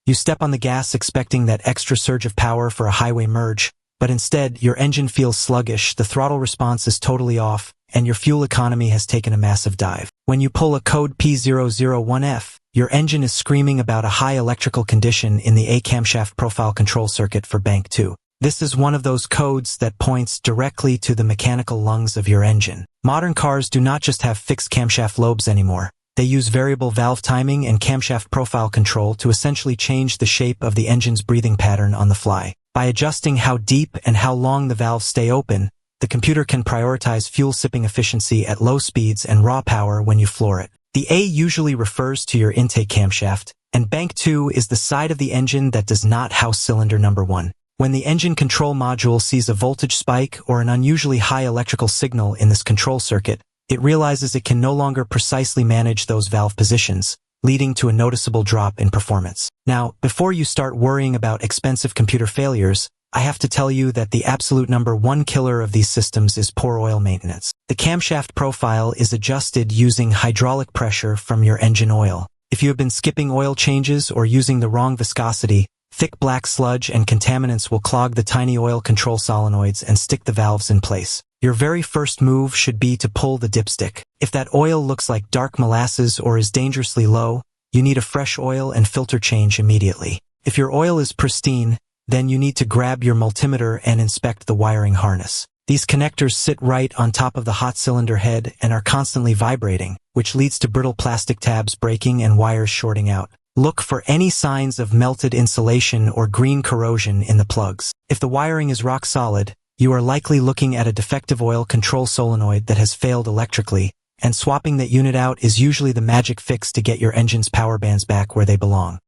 You step on the gas expecting that extra surge of power for a highway merge, but instead, your engine feels sluggish, the throttle response is totally off, and your fuel economy has taken a massive dive. When you pull a code P001F, your engine is screaming about a high electrical condition in the camshaft profile control circuit for bank 2. This is one of those codes that points directly to the mechanical lungs of your engine. Modern cars do not just have fixed camshaft lobes anymore. They use variable valve timing and camshaft profile control to essentially change the shape of the engine's breathing pattern on the fly. By adjusting how deep and how long the valves stay open, the computer can prioritize fuel sipping efficiency at low speeds and raw power when you floor it. The A usually refers to your intake camshaft, and bank 2 is the side of the engine that does not house cylinder number 1. When the engine control module sees a voltage spike or an unusually high electrical signal in this control circuit, it realizes it can no longer precisely manage those valve positions, leading to a noticeable drop in performance. Now, before you start worrying about expensive computer failures, I have to tell you that the absolute number 1 killer of these systems is poor oil maintenance. The camshaft profile is adjusted using hydraulic pressure from your engine oil. If you have been skipping oil changes or using the wrong viscosity, thick black sludge and contaminants will clog the tiny oil control solenoids and stick the valves in place. Your very first move should be to pull the dipstick. If that oil looks like dark molasses or is dangerously low, you need a fresh oil and filter change immediately. If your oil is pristine, then you need to grab your multimeter and inspect the wiring harness. These connectors sit right on top of the hot cylinder head and are constantly vibrating, which leads to brittle plastic tabs breaking and wires shorting out. Look for any signs of melted insulation or green corrosion in the plugs. If the wiring is rock solid, you are likely looking at a defective oil control solenoid that has failed electrically, and swapping that unit out is usually the magic fix to get your engine's power bands back where they belong.